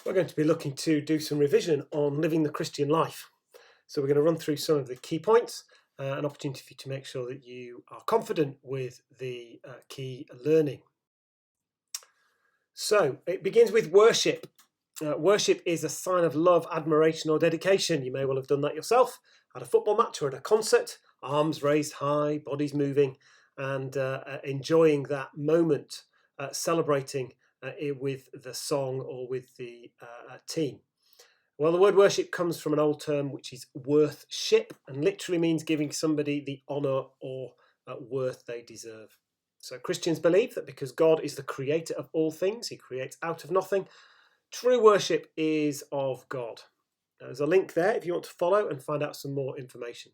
We're going to be looking to do some revision on living the Christian life. So we're going to run through some of the key points, an opportunity for you to make sure that you are confident with the key learning. So it begins with worship. Worship is a sign of love, admiration or dedication. You may well have done that yourself at a football match or at a concert, arms raised high, bodies moving, and enjoying that moment, celebrating with the song or with the team. Well, the word worship comes from an old term which is worthship, and literally means giving somebody the honour or worth they deserve. So Christians believe that because God is the creator of all things, he creates out of nothing, true worship is of God. There's a link there if you want to follow and find out some more information.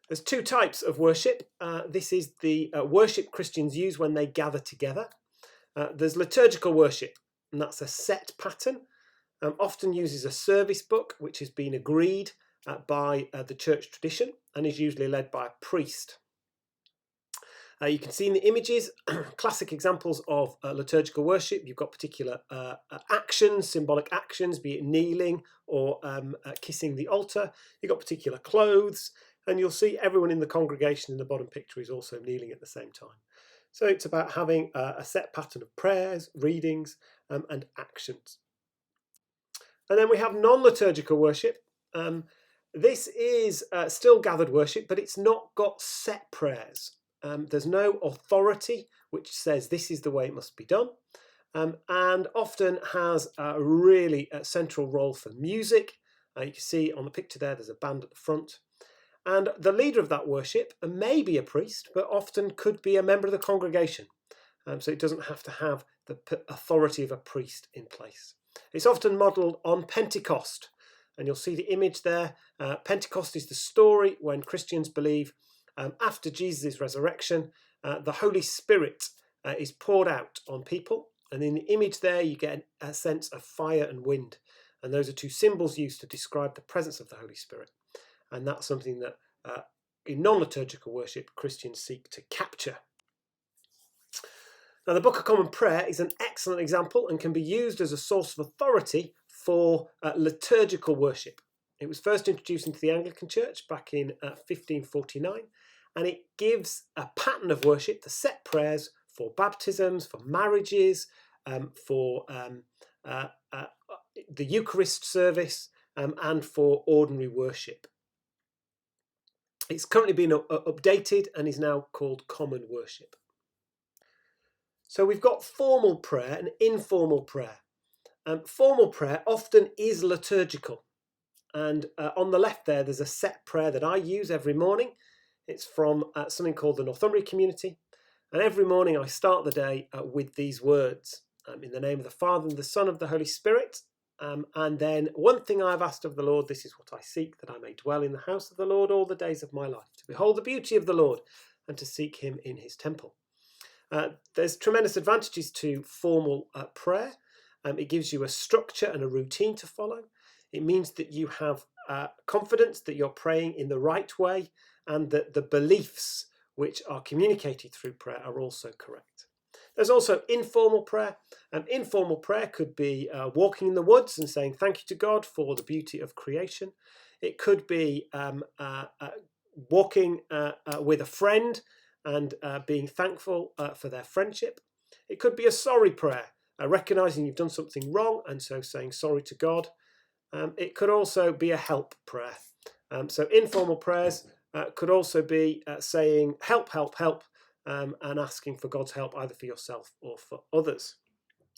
There's two types of worship. This is the worship Christians use when they gather together. There's liturgical worship, and that's a set pattern. Often uses a service book which has been agreed by the church tradition and is usually led by a priest. You can see in the images classic examples of liturgical worship. You've got particular actions, symbolic actions, be it kneeling or kissing the altar. You've got particular clothes, and you'll see everyone in the congregation in the bottom picture is also kneeling at the same time. So it's about having a set pattern of prayers, readings, and actions. And then we have non-liturgical worship. This is still gathered worship, but it's not got set prayers. There's no authority which says this is the way it must be done, and often has a really central role for music. You can see on the picture there's a band at the front. And the leader of that worship may be a priest, but often could be a member of the congregation. So it doesn't have to have the authority of a priest in place. It's often modelled on Pentecost, and you'll see the image there. Pentecost is the story when Christians believe after Jesus' resurrection, the Holy Spirit is poured out on people, and in the image there you get a sense of fire and wind, and those are two symbols used to describe the presence of the Holy Spirit, and that's something that in non-liturgical worship Christians seek to capture. Now, the Book of Common Prayer is an excellent example and can be used as a source of authority for liturgical worship. It was first introduced into the Anglican Church back in 1549, and it gives a pattern of worship, the set prayers for baptisms, for marriages, for the Eucharist service, and for ordinary worship. It's currently been updated and is now called Common Worship. So we've got formal prayer and informal prayer. Formal prayer often is liturgical. And on the left there's a set prayer that I use every morning. It's from something called the Northumbria Community. And every morning I start the day with these words. In the name of the Father and the Son and the Holy Spirit. And then one thing I have asked of the Lord, this is what I seek, that I may dwell in the house of the Lord all the days of my life, to behold the beauty of the Lord and to seek him in his temple. There's tremendous advantages to formal prayer. It gives you a structure and a routine to follow. It means that you have confidence that you're praying in the right way and that the beliefs which are communicated through prayer are also correct. There's also informal prayer. Informal prayer could be walking in the woods and saying thank you to God for the beauty of creation. It could be walking with a friend and being thankful for their friendship. It could be a sorry prayer, recognising you've done something wrong and so saying sorry to God. It could also be a help prayer. So informal prayers could also be saying help, help, help, and asking for God's help either for yourself or for others.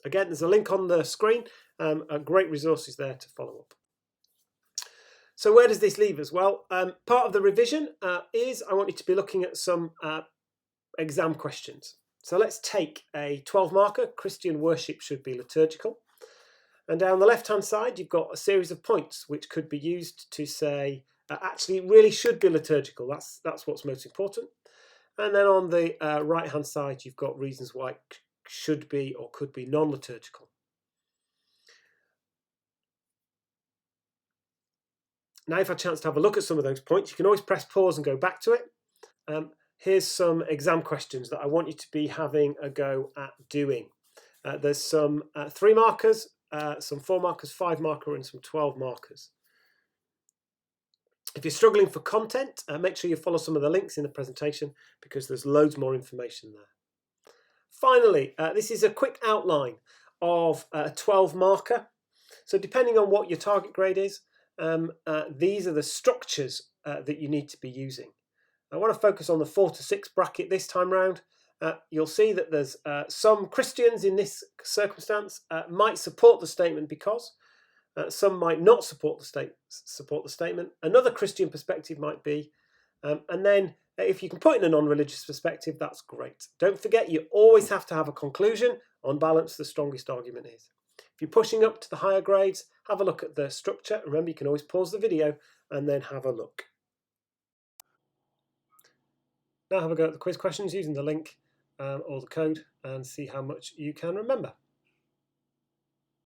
Again, there's a link on the screen, great resources there to follow up. So where does this leave us? Well, part of the revision is I want you to be looking at some exam questions. So let's take a 12 marker, Christian worship should be liturgical. And down the left hand side, you've got a series of points which could be used to say, actually it really should be liturgical. That's what's most important. And then on the right hand side, you've got reasons why it should be or could be non-liturgical. Now, if I have a chance to have a look at some of those points, you can always press pause and go back to it. Here's some exam questions that I want you to be having a go at doing. There's some 3 markers some 4 markers, 5 marker and some 12 markers. If you're struggling for content, make sure you follow some of the links in the presentation because there's loads more information there. Finally, this is a quick outline of a 12 marker. So depending on what your target grade is, these are the structures that you need to be using. I want to focus on the 4 to 6 bracket this time round. You'll see that there's some Christians in this circumstance might support the statement because. Some might not support the statement. Another Christian perspective might be, and then if you can put in a non-religious perspective, that's great. Don't forget, you always have to have a conclusion. On balance, the strongest argument is. If you're pushing up to the higher grades, have a look at the structure. Remember, you can always pause the video and then have a look. Now have a go at the quiz questions using the link or the code and see how much you can remember.